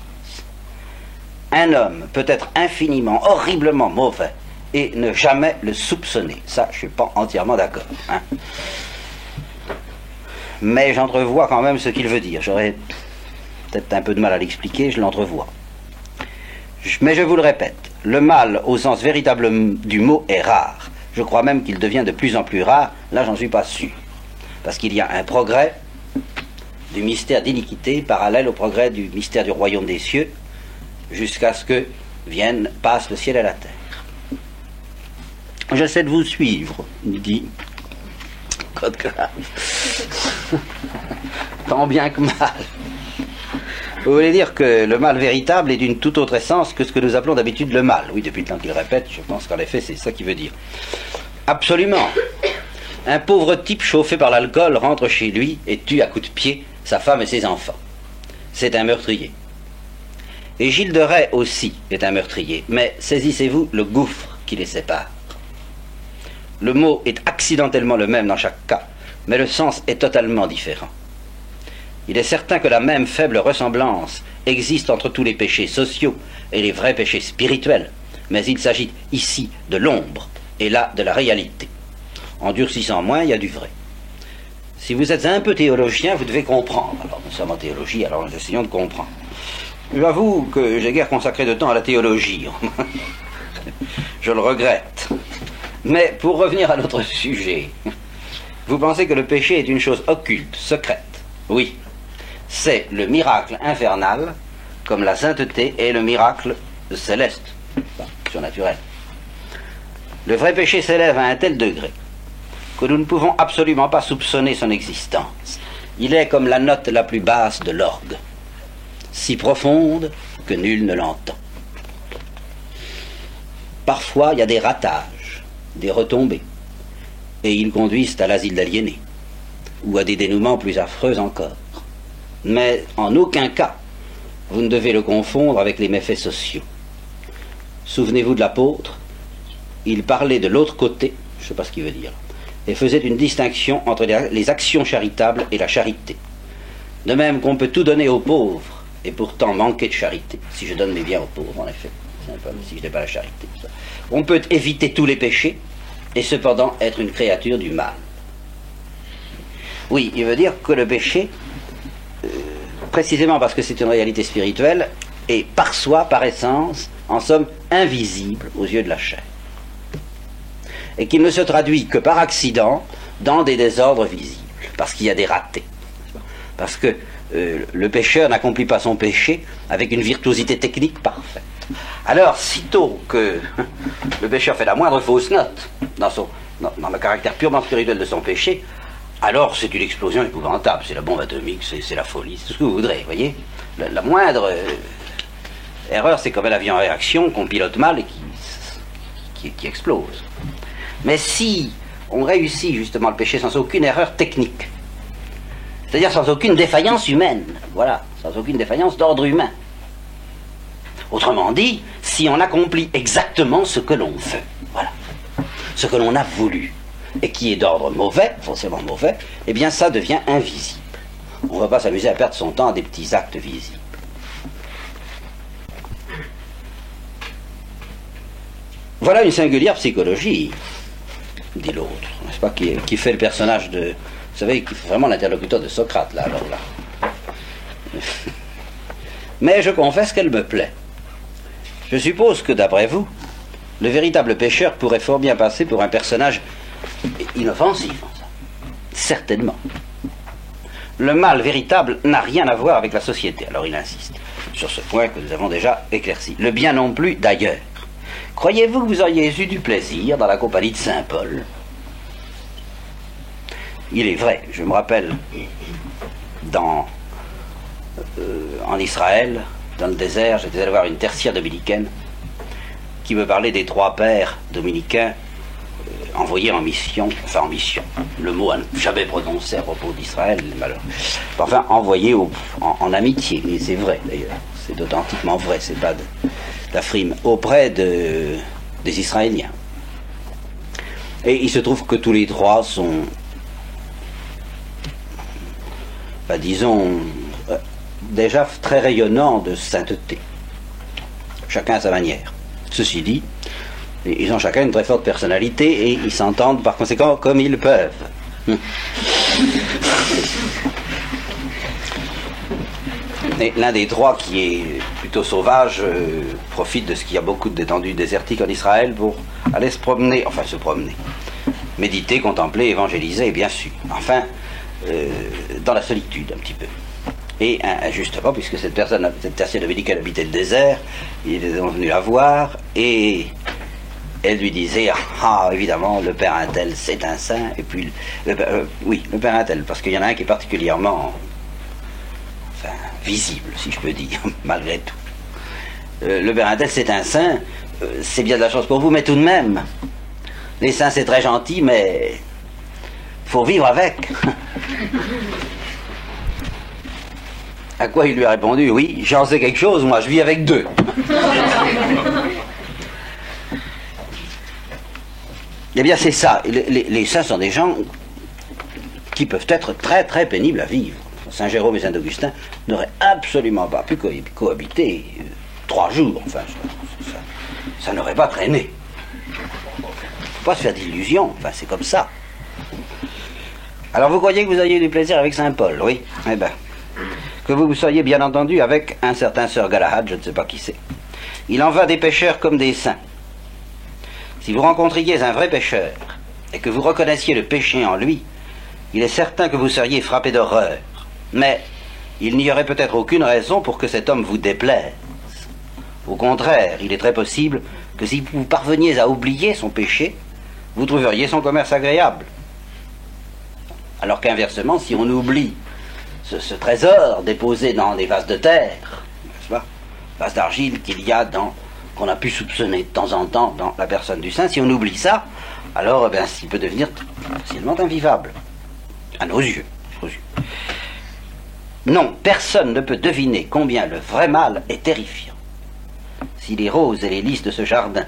Un homme peut être infiniment, horriblement mauvais et ne jamais le soupçonner. Ça, je ne suis pas entièrement d'accord. Hein. Mais j'entrevois quand même ce qu'il veut dire. J'aurais peut-être un peu de mal à l'expliquer, je l'entrevois. Mais je vous le répète, le mal au sens véritable du mot est rare. Je crois même qu'il devient de plus en plus rare. Là, j'en suis pas sûr. Parce qu'il y a un progrès du mystère d'iniquité parallèle au progrès du mystère du royaume des cieux, jusqu'à ce que passe le ciel et la terre. J'essaie de vous suivre, dit Codegrave. Tant bien que mal. Vous voulez dire que le mal véritable est d'une toute autre essence que ce que nous appelons d'habitude le mal. Oui, depuis le temps qu'il répète, je pense qu'en effet, c'est ça qu'il veut dire. Absolument. Un pauvre type chauffé par l'alcool rentre chez lui et tue à coups de pied sa femme et ses enfants. C'est un meurtrier. Et Gilles de Rais aussi est un meurtrier. Mais saisissez-vous le gouffre qui les sépare. Le mot est accidentellement le même dans chaque cas, mais le sens est totalement différent. Il est certain que la même faible ressemblance existe entre tous les péchés sociaux et les vrais péchés spirituels, mais il s'agit ici de l'ombre et là de la réalité. En durcissant moins, il y a du vrai. Si vous êtes un peu théologien, vous devez comprendre. Alors nous sommes en théologie, alors nous essayons de comprendre. J'avoue que j'ai guère consacré de temps à la théologie. Je le regrette. Mais pour revenir à notre sujet, vous pensez que le péché est une chose occulte, secrète? Oui. C'est le miracle infernal, comme la sainteté est le miracle céleste, surnaturel. Le vrai péché s'élève à un tel degré que nous ne pouvons absolument pas soupçonner son existence. Il est comme la note la plus basse de l'orgue, si profonde que nul ne l'entend. Parfois, il y a des ratages, des retombées, et ils conduisent à l'asile d'aliénés, ou à des dénouements plus affreux encore. mais en aucun cas vous ne devez le confondre avec les méfaits sociaux. Souvenez-vous de l'apôtre, il parlait de l'autre côté, je ne sais pas ce qu'il veut dire, et faisait une distinction entre les actions charitables et la charité. De même qu'on peut tout donner aux pauvres et pourtant manquer de charité. Si je donne mes biens aux pauvres, en effet, si je n'ai pas la charité. On peut éviter tous les péchés et cependant être une créature du mal. Oui, il veut dire que le péché, précisément parce que c'est une réalité spirituelle, est par soi, par essence, en somme, invisible aux yeux de la chair. Et qu'il ne se traduit que par accident dans des désordres visibles, parce qu'il y a des ratés. Parce que le pécheur n'accomplit pas son péché avec une virtuosité technique parfaite. Alors, sitôt que le pécheur fait la moindre fausse note dans le caractère purement spirituel de son péché, alors c'est une explosion épouvantable, c'est la bombe atomique, c'est la folie, c'est ce que vous voudrez, voyez. La moindre erreur, c'est comme un avion en réaction qu'on pilote mal et qui explose. Mais si on réussit justement le péché sans aucune erreur technique, c'est-à-dire sans aucune défaillance humaine, voilà, sans aucune défaillance d'ordre humain. Autrement dit, si on accomplit exactement ce que l'on veut, voilà, ce que l'on a voulu, et qui est d'ordre mauvais, forcément mauvais, eh bien ça devient invisible. On ne va pas s'amuser à perdre son temps à des petits actes visibles. Voilà une singulière psychologie, dit l'autre, n'est-ce pas, qui fait le personnage de... Vous savez, qui fait vraiment l'interlocuteur de Socrate, là, alors là. Mais je confesse qu'elle me plaît. Je suppose que, d'après vous, le véritable pécheur pourrait fort bien passer pour un personnage inoffensif, certainement. Le mal véritable n'a rien à voir avec la société, alors il insiste, sur ce point que nous avons déjà éclairci. Le bien non plus, d'ailleurs. Croyez-vous que vous auriez eu du plaisir dans la compagnie de Saint Paul ? Il est vrai, je me rappelle, en Israël, dans le désert, j'étais allé voir une tertiaire dominicaine qui me parlait des 3 pères dominicains envoyés en mission, le mot à ne jamais prononcer à propos d'Israël, enfin envoyés en amitié, et c'est vrai d'ailleurs, c'est authentiquement vrai, c'est pas de la frime, auprès des Israéliens. Et il se trouve que tous les 3 sont, disons, déjà très rayonnants de sainteté, chacun à sa manière. Ceci dit, ils ont chacun une très forte personnalité et ils s'entendent par conséquent comme ils peuvent. Et l'un des 3, qui est plutôt sauvage, profite de ce qu'il y a beaucoup d'étendues désertiques en Israël pour aller se promener, méditer, contempler, évangéliser, bien sûr, dans la solitude un petit peu. Et justement, puisque cette tertiaire dominicaine habitait le désert, il est venu la voir et elle lui disait évidemment, le père Untel c'est un saint, et puis le père Untel, parce qu'il y en a un qui est particulièrement visible, si je peux dire, malgré tout. Le père Untel c'est un saint, c'est bien de la chance pour vous, mais tout de même, les saints c'est très gentil, mais faut vivre avec. À quoi il lui a répondu, oui, j'en sais quelque chose, moi je vis avec 2. Eh bien c'est ça, les saints sont des gens qui peuvent être très très pénibles à vivre. Saint Jérôme et Saint Augustin n'auraient absolument pas pu cohabiter 3 jours, ça n'aurait pas traîné. Il ne faut pas se faire d'illusions, c'est comme ça. Alors vous croyez que vous auriez du plaisir avec Saint Paul, oui? Eh bien, que vous soyez bien entendu avec un certain Sir Galahad, je ne sais pas qui c'est. Il en va des pécheurs comme des saints. Si vous rencontriez un vrai pécheur et que vous reconnaissiez le péché en lui, il est certain que vous seriez frappé d'horreur. Mais il n'y aurait peut-être aucune raison pour que cet homme vous déplaise. Au contraire, il est très possible que si vous parveniez à oublier son péché, vous trouveriez son commerce agréable. Alors qu'inversement, si on oublie ce trésor déposé dans des vases de terre, n'est-ce pas, vases d'argile qu'on a pu soupçonner de temps en temps dans la personne du saint, si on oublie ça, alors il peut devenir facilement invivable, à nos yeux. Non, personne ne peut deviner combien le vrai mal est terrifiant. Si les roses et les lys de ce jardin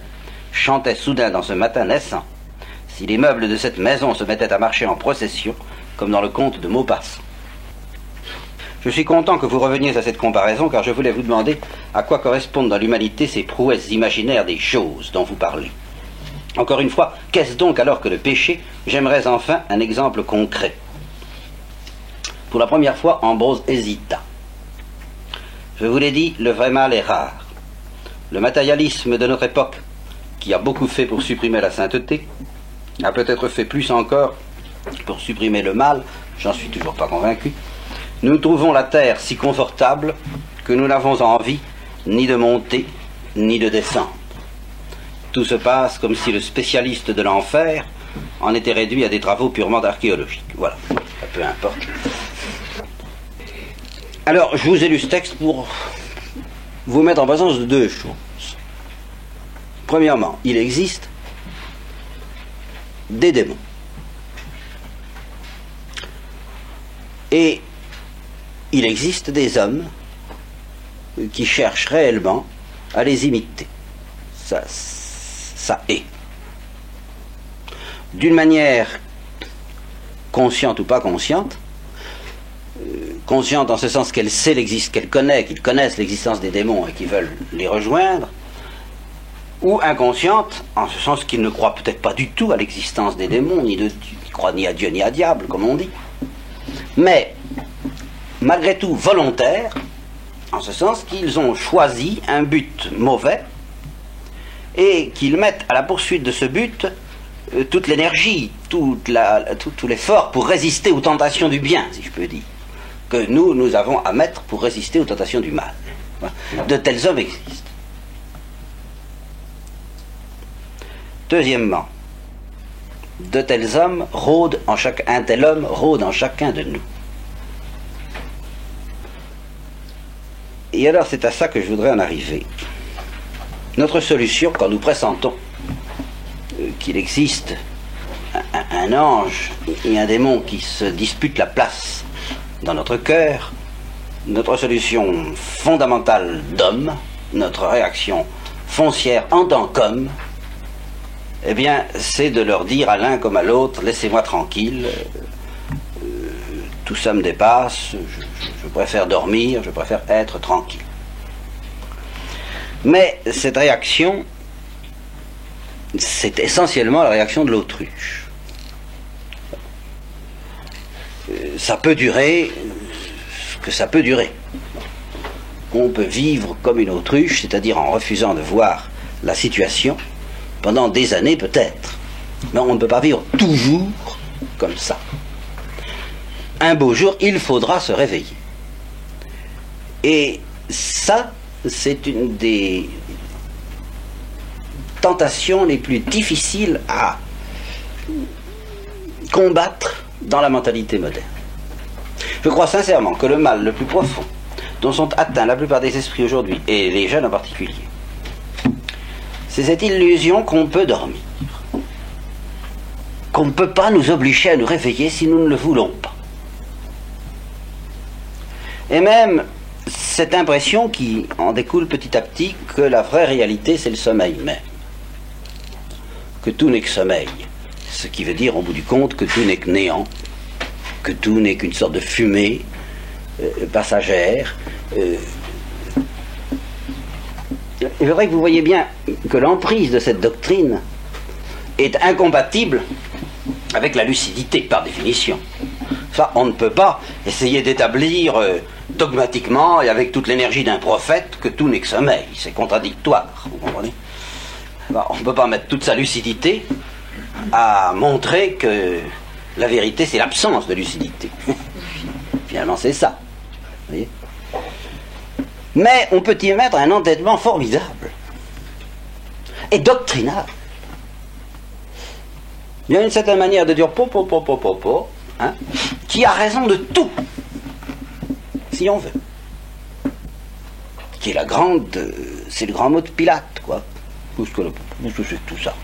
chantaient soudain dans ce matin naissant, si les meubles de cette maison se mettaient à marcher en procession, comme dans le conte de Maupassant. Je suis content que vous reveniez à cette comparaison, car je voulais vous demander à quoi correspondent dans l'humanité ces prouesses imaginaires des choses dont vous parlez. Encore une fois, qu'est-ce donc alors que le péché? J'aimerais enfin un exemple concret. Pour la première fois, Ambrose hésita. Je vous l'ai dit, le vrai mal est rare. Le matérialisme de notre époque, qui a beaucoup fait pour supprimer la sainteté, a peut-être fait plus encore pour supprimer le mal, j'en suis toujours pas convaincu. Nous trouvons la terre si confortable que nous n'avons envie ni de monter, ni de descendre. Tout se passe comme si le spécialiste de l'enfer en était réduit à des travaux purement archéologiques. Voilà, peu importe. Alors, je vous ai lu ce texte pour vous mettre en présence de deux choses. Premièrement, il existe des démons. Et il existe des hommes qui cherchent réellement à les imiter. Ça est. D'une manière consciente ou pas consciente, consciente en ce sens qu'elle sait qu'elle connaît, qu'ils connaissent l'existence des démons et qu'ils veulent les rejoindre, ou inconsciente en ce sens qu'ils ne croient peut-être pas du tout à l'existence des démons, ils ne croient ni à Dieu ni à diable, comme on dit, mais malgré tout volontaires, en ce sens qu'ils ont choisi un but mauvais et qu'ils mettent à la poursuite de ce but toute l'énergie, tout l'effort pour résister aux tentations du bien, si je peux dire, que nous avons à mettre pour résister aux tentations du mal. De tels hommes existent. Deuxièmement, de tels hommes rôdent en chacun, un tel homme rôde en chacun de nous. Et alors c'est à ça que je voudrais en arriver. Notre solution, quand nous pressentons qu'il existe un ange et un démon qui se disputent la place dans notre cœur, notre solution fondamentale d'homme, notre réaction foncière en tant qu'homme, eh bien, c'est de leur dire à l'un comme à l'autre, laissez-moi tranquille, tout ça me dépasse, je préfère dormir, je préfère être tranquille. Mais cette réaction, c'est essentiellement la réaction de l'autruche. Ça peut durer ce que ça peut durer. On peut vivre comme une autruche, c'est-à-dire en refusant de voir la situation, pendant des années peut-être. Mais on ne peut pas vivre toujours comme ça. Un beau jour, il faudra se réveiller. Et ça, c'est une des tentations les plus difficiles à combattre dans la mentalité moderne. Je crois sincèrement que le mal le plus profond dont sont atteints la plupart des esprits aujourd'hui, et les jeunes en particulier, c'est cette illusion qu'on peut dormir, qu'on ne peut pas nous obliger à nous réveiller si nous ne le voulons pas. Et même cette impression qui en découle petit à petit que la vraie réalité c'est le sommeil même, que tout n'est que sommeil, ce qui veut dire au bout du compte que tout n'est que néant, que tout n'est qu'une sorte de fumée passagère. Il faudrait que vous voyez bien que l'emprise de cette doctrine est incompatible avec la lucidité, par définition. Ça, on ne peut pas essayer d'établir dogmatiquement et avec toute l'énergie d'un prophète que tout n'est que sommeil. C'est contradictoire, vous comprenez? On ne peut pas mettre toute sa lucidité à montrer que la vérité, c'est l'absence de lucidité. Finalement, c'est ça. Vous voyez? Mais on peut y mettre un entêtement formidable et doctrinal. Il y a une certaine manière de dire hein, qui a raison de tout, si on veut. Qui est la grande, c'est le grand mot de Pilate, quoi. Tout ça.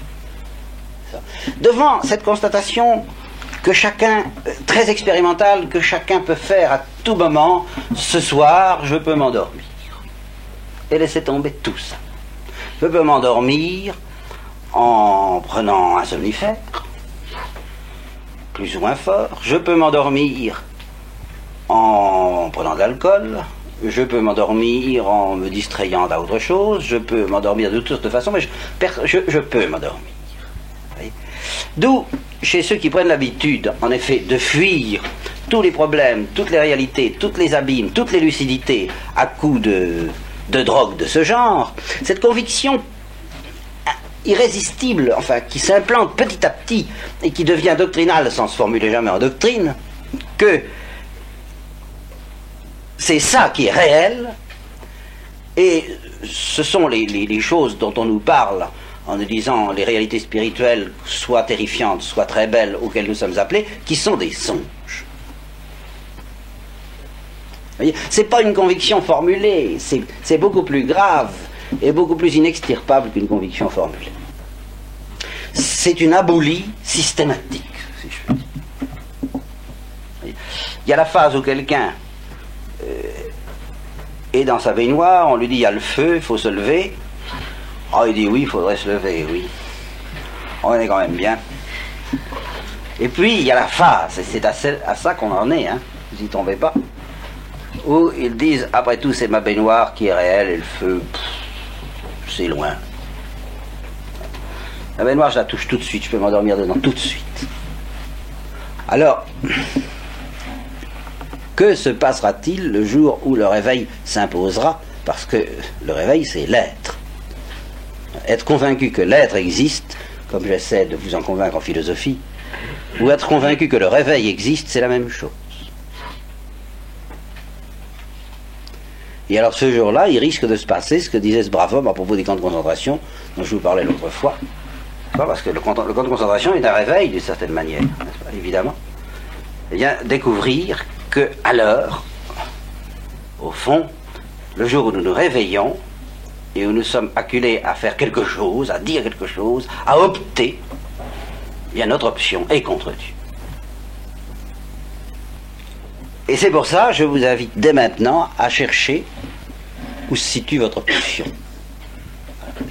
Devant cette constatation que chacun, très expérimental, que chacun peut faire à tout moment. Ce soir, je peux m'endormir. Et laisser tomber tout ça. Je peux m'endormir en prenant un somnifère, plus ou moins fort. Je peux m'endormir en prenant de l'alcool. Je peux m'endormir en me distrayant d'autre chose. Je peux m'endormir de toutes sortes de façons, mais je peux m'endormir. D'où, chez ceux qui prennent l'habitude, en effet, de fuir tous les problèmes, toutes les réalités, tous les abîmes, toutes les lucidités, à coups de drogue de ce genre, cette conviction irrésistible, enfin, qui s'implante petit à petit et qui devient doctrinale sans se formuler jamais en doctrine, que c'est ça qui est réel, et ce sont les choses dont on nous parle en nous disant les réalités spirituelles, soit terrifiantes, soit très belles, auxquelles nous sommes appelés, qui sont des songes. Vous voyez, c'est pas une conviction formulée, c'est beaucoup plus grave et beaucoup plus inextirpable qu'une conviction formulée. C'est une abolie systématique, si je puis dire. Il y a la phase où quelqu'un est dans sa baignoire, on lui dit il y a le feu, il faut se lever. Oh, il dit oui, il faudrait se lever, oui. On est quand même bien. Et puis il y a la phase, et c'est à ça qu'on en est, hein, vous n'y tombez pas, où ils disent après tout c'est ma baignoire qui est réelle et le feu, c'est loin. La baignoire je la touche tout de suite, je peux m'endormir dedans tout de suite. Alors, que se passera-t-il le jour où le réveil s'imposera? Parce que le réveil c'est l'être. Être convaincu que l'être existe, comme j'essaie de vous en convaincre en philosophie, ou être convaincu que le réveil existe, c'est la même chose. Et alors ce jour-là, il risque de se passer ce que disait ce brave homme à propos des camps de concentration, dont je vous parlais l'autre fois. Parce que le camp de concentration est un réveil d'une certaine manière, n'est-ce pas, évidemment. Eh bien, découvrir que, à l'heure, au fond, le jour où nous nous réveillons, et où nous sommes acculés à faire quelque chose, à dire quelque chose, à opter, eh bien notre option est contre Dieu. Et c'est pour ça, je vous invite dès maintenant à chercher où se situe votre option.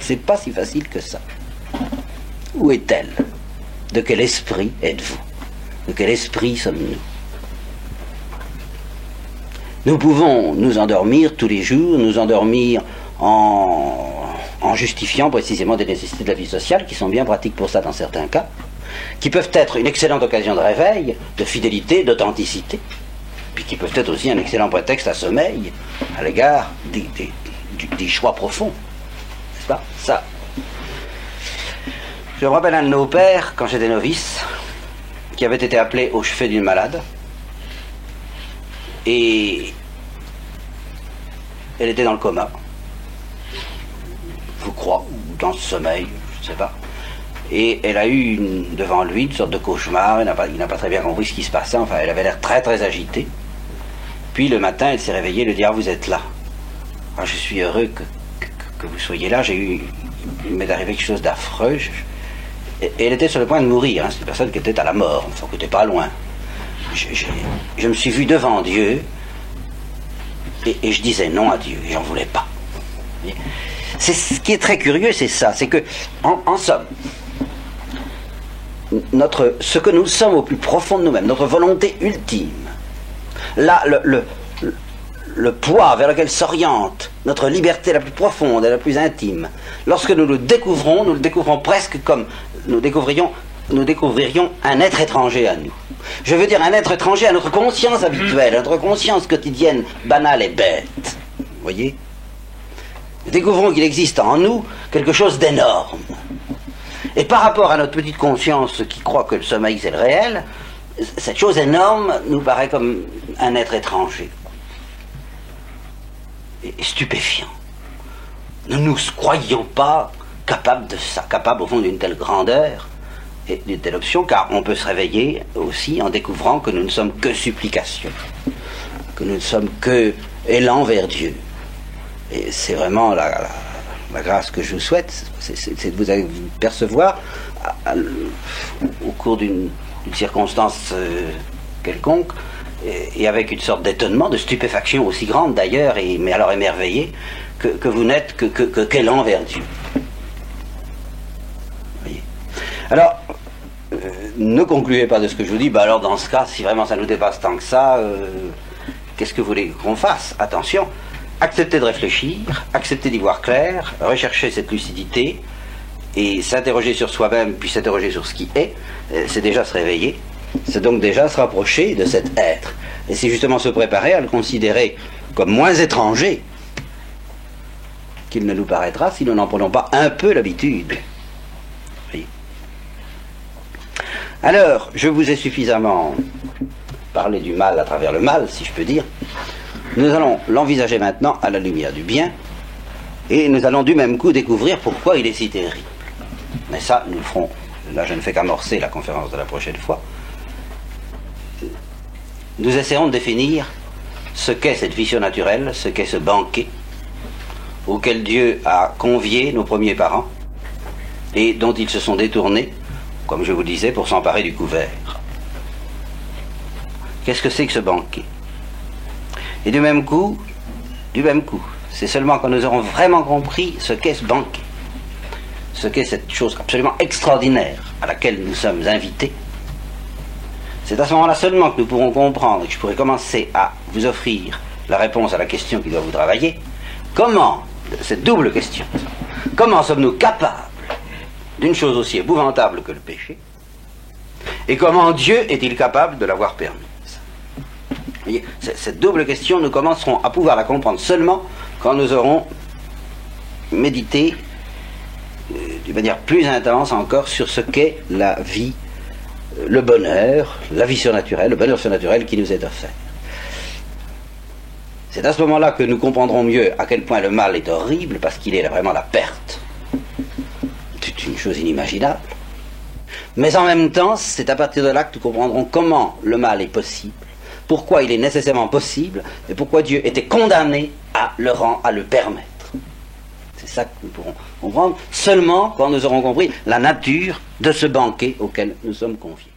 C'est pas si facile que ça. Où est-elle? De quel esprit êtes-vous? De quel esprit sommes-nous? Nous pouvons nous endormir tous les jours, nous endormir en justifiant précisément des nécessités de la vie sociale qui sont bien pratiques pour ça dans certains cas, qui peuvent être une excellente occasion de réveil, de fidélité, d'authenticité, puis qui peuvent être aussi un excellent prétexte à sommeil à l'égard des choix profonds. N'est-ce pas? Ça. Je me rappelle un de nos pères, quand j'étais novice, qui avait été appelé au chevet d'une malade, et elle était dans le coma, je crois, ou dans ce sommeil, je ne sais pas. Et elle a eu devant lui une sorte de cauchemar, il n'a pas très bien compris ce qui se passait, enfin elle avait l'air très très agitée. Puis le matin, elle s'est réveillée, elle lui dit « Ah, vous êtes là. Ah, je suis heureux que vous soyez là, il m'est arrivé quelque chose d'affreux. » Et elle était sur le point de mourir, hein. C'est une personne qui était à la mort, enfin qui n'était pas loin. Je me suis vu devant Dieu, et je disais non à Dieu, et j'en voulais pas. C'est ce qui est très curieux, c'est ça, c'est que, en somme, ce que nous sommes au plus profond de nous-mêmes, notre volonté ultime, là, le poids vers lequel s'oriente notre liberté la plus profonde et la plus intime, lorsque nous le découvrons presque comme nous découvririons un être étranger à nous. Je veux dire un être étranger à notre conscience habituelle, à notre conscience quotidienne, banale et bête. Vous voyez ? Nous découvrons qu'il existe en nous quelque chose d'énorme. Et par rapport à notre petite conscience qui croit que le sommeil c'est le réel, cette chose énorme nous paraît comme un être étranger. Et stupéfiant. Nous ne nous croyions pas capables de ça, capables au fond d'une telle grandeur et d'une telle option, car on peut se réveiller aussi en découvrant que nous ne sommes que supplication, que nous ne sommes que élan vers Dieu. Et c'est vraiment la grâce que je vous souhaite, c'est de vous percevoir au cours d'une une circonstance quelconque, et avec une sorte d'étonnement, de stupéfaction aussi grande d'ailleurs, mais alors émerveillé, que vous n'êtes qu'élan envers Dieu. Voyez. Alors, ne concluez pas de ce que je vous dis, alors dans ce cas, si vraiment ça nous dépasse tant que ça, qu'est-ce que vous voulez qu'on fasse? Attention, acceptez de réfléchir, acceptez d'y voir clair, recherchez cette lucidité, et s'interroger sur soi-même, puis s'interroger sur ce qui est, c'est déjà se réveiller, c'est donc déjà se rapprocher de cet être. Et c'est justement se préparer à le considérer comme moins étranger qu'il ne nous paraîtra si nous n'en prenons pas un peu l'habitude. Oui. Alors, je vous ai suffisamment parlé du mal à travers le mal, si je peux dire. Nous allons l'envisager maintenant à la lumière du bien, et nous allons du même coup découvrir pourquoi il est si terrible. Mais ça, nous le ferons. Là, je ne fais qu'amorcer la conférence de la prochaine fois. Nous essaierons de définir ce qu'est cette vie surnaturelle, ce qu'est ce banquet auquel Dieu a convié nos premiers parents et dont ils se sont détournés, comme je vous le disais, pour s'emparer du couvert. Qu'est-ce que c'est que ce banquet? Et du même coup, c'est seulement quand nous aurons vraiment compris ce qu'est ce banquet, ce qu'est cette chose absolument extraordinaire à laquelle nous sommes invités, c'est à ce moment-là seulement que nous pourrons comprendre et que je pourrai commencer à vous offrir la réponse à la question qui doit vous travailler. Comment, cette double question, comment sommes-nous capables d'une chose aussi épouvantable que le péché, et comment Dieu est-il capable de l'avoir permise? Vous voyez, cette double question, nous commencerons à pouvoir la comprendre seulement quand nous aurons médité d'une manière plus intense encore sur ce qu'est la vie, le bonheur, la vie surnaturelle, le bonheur surnaturel qui nous est offert. C'est à ce moment-là que nous comprendrons mieux à quel point le mal est horrible, parce qu'il est vraiment la perte. C'est une chose inimaginable. Mais en même temps, c'est à partir de là que nous comprendrons comment le mal est possible, pourquoi il est nécessairement possible, et pourquoi Dieu était condamné à le permettre. C'est ça que nous pourrons comprendre seulement quand nous aurons compris la nature de ce banquet auquel nous sommes conviés.